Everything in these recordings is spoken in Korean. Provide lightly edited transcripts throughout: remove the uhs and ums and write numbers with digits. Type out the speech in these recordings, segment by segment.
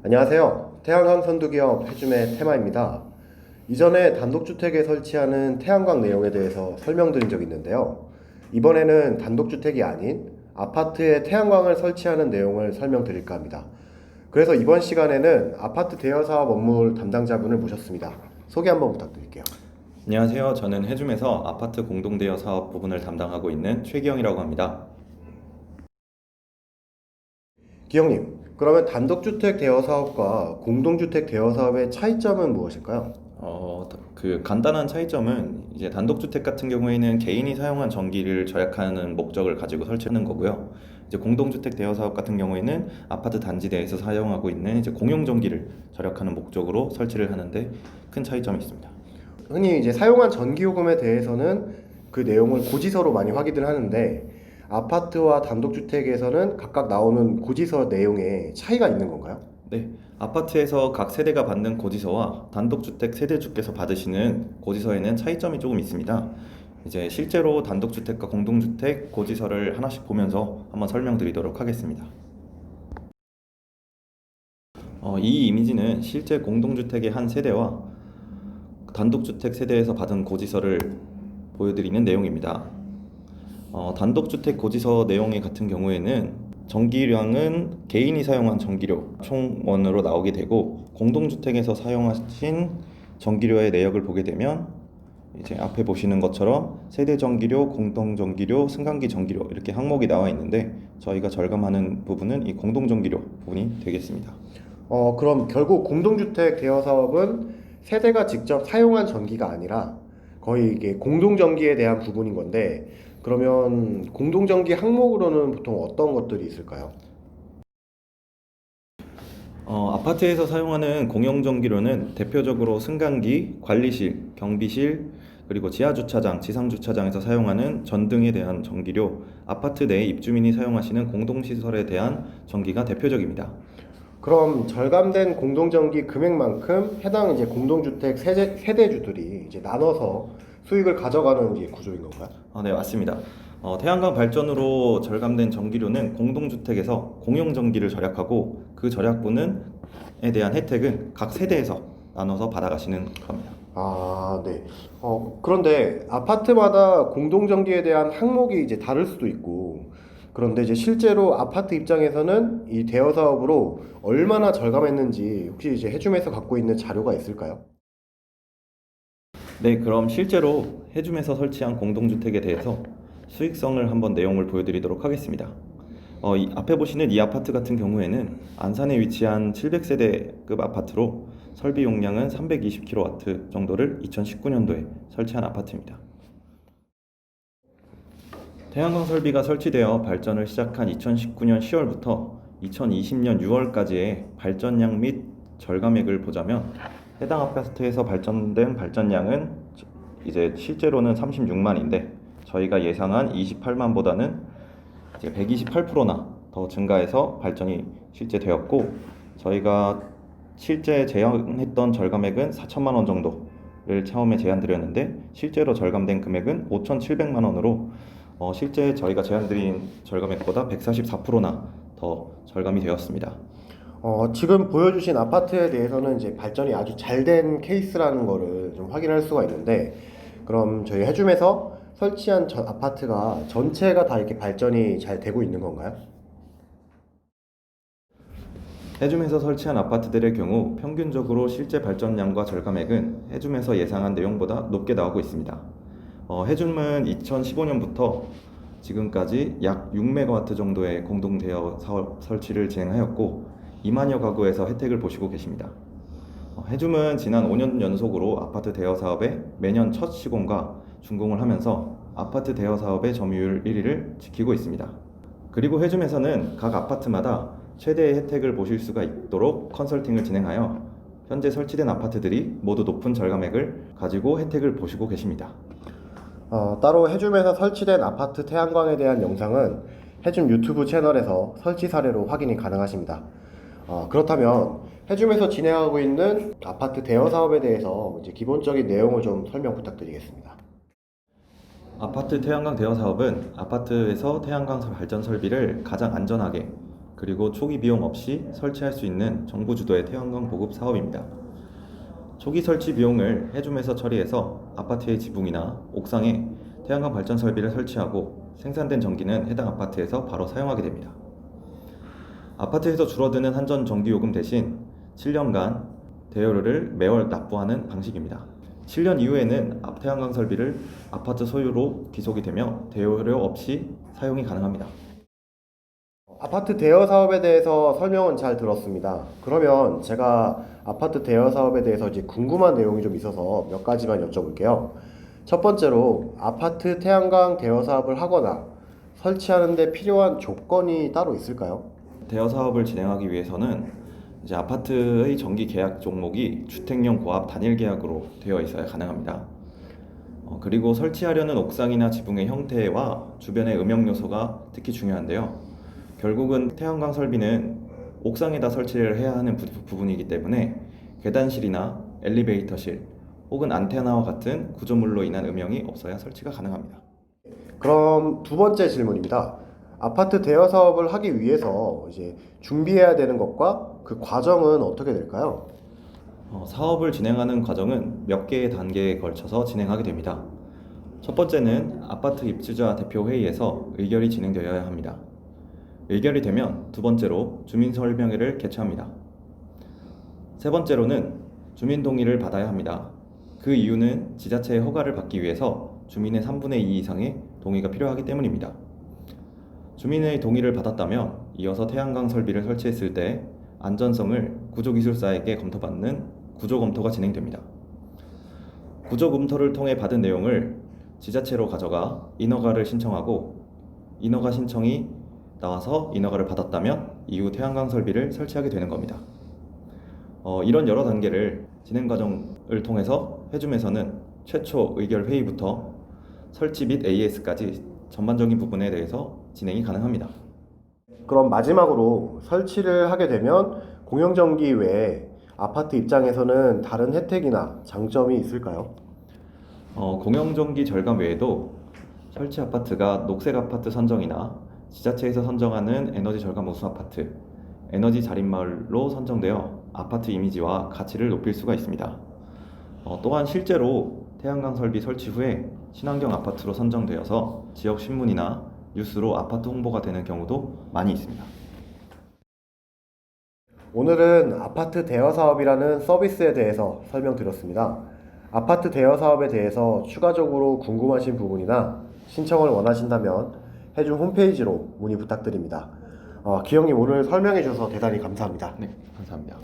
안녕하세요. 태양광 선두기업 해줌의 테마입니다. 이전에 단독주택에 설치하는 태양광 내용에 대해서 설명드린 적이 있는데요. 이번에는 단독주택이 아닌 아파트에 태양광을 설치하는 내용을 설명드릴까 합니다. 그래서 이번 시간에는 아파트 대여사업 업무 담당자분을 모셨습니다. 소개 한번 부탁드릴게요. 안녕하세요. 저는 해줌에서 아파트 공동대여 사업 부분을 담당하고 있는 최기영이라고 합니다. 기영님, 그러면 단독주택 대여사업과 공동주택 대여사업의 차이점은 무엇일까요? 그 간단한 차이점은 이제 단독주택 같은 경우에는 개인이 사용한 전기를 절약하는 목적을 가지고 설치하는 거고요. 이제 공동주택 대여 사업 같은 경우에는 아파트 단지 내에서 사용하고 있는 이제 공용 전기를 절약하는 목적으로 설치를 하는데 큰 차이점이 있습니다. 흔히 이제 사용한 전기요금에 대해서는 그 내용을 고지서로 많이 확인을 하는데 아파트와 단독주택에서는 각각 나오는 고지서 내용에 차이가 있는 건가요? 네, 아파트에서 각 세대가 받는 고지서와 단독주택 세대주께서 받으시는 고지서에는 차이점이 조금 있습니다. 이제 실제로 단독주택과 공동주택 고지서를 하나씩 보면서 한번 설명드리도록 하겠습니다. 이 이미지는 실제 공동주택의 한 세대와 단독주택 세대에서 받은 고지서를 보여드리는 내용입니다. 단독주택 고지서 내용이 같은 경우에는 전기량은 개인이 사용한 전기료 총원으로 나오게 되고, 공동주택에서 사용하신 전기료의 내역을 보게 되면 이제 앞에 보시는 것처럼 세대 전기료, 공동 전기료, 승강기 전기료 이렇게 항목이 나와 있는데, 저희가 절감하는 부분은 이 공동 전기료 부분이 되겠습니다. 그럼 결국 공동주택 대여 사업은 세대가 직접 사용한 전기가 아니라 거의 이게 공동전기에 대한 부분인 건데 그러면 공동전기 항목으로는 보통 어떤 것들이 있을까요? 아파트에서 사용하는 공용전기료는 대표적으로 승강기, 관리실, 경비실, 그리고 지하주차장, 지상주차장에서 사용하는 전등에 대한 전기료, 아파트 내 입주민이 사용하시는 공동시설에 대한 전기가 대표적입니다. 그럼 절감된 공동전기 금액만큼 해당 이제 공동주택 세대주들이 이제 나눠서 수익을 가져가는 이제 구조인 건가요? 네, 맞습니다. 태양광 발전으로 절감된 전기료는 공동주택에서 공용전기를 절약하고, 그 절약분에 대한 혜택은 각 세대에서 나눠서 받아가시는 겁니다. 아, 네. 그런데 아파트마다 공동전기에 대한 항목이 이제 다를 수도 있고, 그런데 이제 실제로 아파트 입장에서는 이 대여 사업으로 얼마나 절감했는지 혹시 이제 해줌에서 갖고 있는 자료가 있을까요? 네, 그럼 실제로 해줌에서 설치한 공동주택에 대해서 수익성을 한번 내용을 보여드리도록 하겠습니다. 이 앞에 보시는 이 아파트 같은 경우에는 안산에 위치한 700세대급 아파트로 설비 용량은 320kW 정도를 2019년도에 설치한 아파트입니다. 태양광 설비가 설치되어 발전을 시작한 2019년 10월부터 2020년 6월까지의 발전량 및 절감액을 보자면, 해당 아파트에서 발전된 발전량은 이제 실제로는 36만인데 저희가 예상한 28만보다는 이제 128%나 더 증가해서 발전이 실제 되었고, 저희가 실제 제안했던 절감액은 4천만 원 정도를 처음에 제안드렸는데 실제로 절감된 금액은 5,700만 원으로 실제 저희가 제안드린 절감액보다 144%나 더 절감이 되었습니다. 지금 보여주신 아파트에 대해서는 이제 발전이 아주 잘 된 케이스라는 거를 좀 확인할 수가 있는데, 그럼 저희 해줌에서 설치한 아파트가 전체가 다 이렇게 발전이 잘 되고 있는 건가요? 해줌에서 설치한 아파트들의 경우 평균적으로 실제 발전량과 절감액은 해줌에서 예상한 내용보다 높게 나오고 있습니다. 해줌은 2015년부터 지금까지 약 6메가와트 정도의 공동대여 사업 설치를 진행하였고 2만여 가구에서 혜택을 보시고 계십니다. 해줌은 지난 5년 연속으로 아파트 대여 사업에 매년 첫 시공과 준공을 하면서 아파트 대여 사업의 점유율 1위를 지키고 있습니다. 그리고 해줌에서는 각 아파트마다 최대의 혜택을 보실 수가 있도록 컨설팅을 진행하여 현재 설치된 아파트들이 모두 높은 절감액을 가지고 혜택을 보시고 계십니다. 따로 해줌에서 설치된 아파트 태양광에 대한 영상은 해줌 유튜브 채널에서 설치 사례로 확인이 가능하십니다. 그렇다면 해줌에서 진행하고 있는 아파트 대여 사업에 대해서 이제 기본적인 내용을 좀 설명 부탁드리겠습니다. 아파트 태양광 대여 사업은 아파트에서 태양광 발전 설비를 가장 안전하게 그리고 초기 비용 없이 설치할 수 있는 정부 주도의 태양광 보급 사업입니다. 초기 설치 비용을 해줌에서 처리해서 아파트의 지붕이나 옥상에 태양광 발전 설비를 설치하고 생산된 전기는 해당 아파트에서 바로 사용하게 됩니다. 아파트에서 줄어드는 한전 전기요금 대신 7년간 대여료를 매월 납부하는 방식입니다. 7년 이후에는 태양광 설비를 아파트 소유로 귀속이 되며 대여료 없이 사용이 가능합니다. 아파트 대여 사업에 대해서 설명은 잘 들었습니다. 그러면 제가 아파트 대여 사업에 대해서 이제 궁금한 내용이 좀 있어서 몇 가지만 여쭤볼게요. 첫 번째로 아파트 태양광 대여 사업을 하거나 설치하는 데 필요한 조건이 따로 있을까요? 대여 사업을 진행하기 위해서는 이제 아파트의 정기 계약 종목이 주택용 고압 단일 계약으로 되어 있어야 가능합니다. 그리고 설치하려는 옥상이나 지붕의 형태와 주변의 음영 요소가 특히 중요한데요. 결국은 태양광 설비는 옥상에다 설치를 해야 하는 부분이기 때문에 계단실이나 엘리베이터실 혹은 안테나와 같은 구조물로 인한 음영이 없어야 설치가 가능합니다. 그럼 두 번째 질문입니다. 아파트 대여 사업을 하기 위해서 이제 준비해야 되는 것과 그 과정은 어떻게 될까요? 사업을 진행하는 과정은 몇 개의 단계에 걸쳐서 진행하게 됩니다. 첫 번째는 아파트 입주자 대표 회의에서 의결이 진행되어야 합니다. 의결이 되면 두 번째로 주민설명회를 개최합니다. 세 번째로는 주민 동의를 받아야 합니다. 그 이유는 지자체의 허가를 받기 위해서 주민의 3분의 2 이상의 동의가 필요하기 때문입니다. 주민의 동의를 받았다면 이어서 태양광 설비를 설치했을 때 안전성을 구조기술사에게 검토받는 구조검토가 진행됩니다. 구조검토를 통해 받은 내용을 지자체로 가져가 인허가를 신청하고 인허가 신청이 나와서 인허가를 받았다면 이후 태양광 설비를 설치하게 되는 겁니다. 이런 여러 단계를 진행 과정을 통해서 해줌에서는 최초 의결 회의부터 설치 및 AS까지 전반적인 부분에 대해서 진행이 가능합니다. 그럼 마지막으로 설치를 하게 되면 공영전기 외에 아파트 입장에서는 다른 혜택이나 장점이 있을까요? 공영전기 절감 외에도 설치 아파트가 녹색 아파트 선정이나 지자체에서 선정하는 에너지 절감 우수 아파트, 에너지 자립마을로 선정되어 아파트 이미지와 가치를 높일 수가 있습니다. 또한 실제로 태양광 설비 설치 후에 친환경 아파트로 선정되어서 지역 신문이나 뉴스로 아파트 홍보가 되는 경우도 많이 있습니다. 오늘은 아파트 대여 사업이라는 서비스에 대해서 설명드렸습니다. 아파트 대여 사업에 대해서 추가적으로 궁금하신 부분이나 신청을 원하신다면 해줌 홈페이지로 문의 부탁드립니다. 기영님 오늘 설명해 주셔서 대단히 감사합니다. 네, 감사합니다.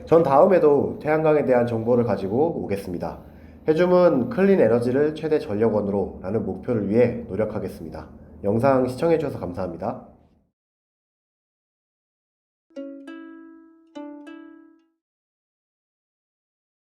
전 다음에도 태양광에 대한 정보를 가지고 오겠습니다. 해줌은 클린 에너지를 최대 전력원으로 라는 목표를 위해 노력하겠습니다. 영상 시청해 주셔서 감사합니다.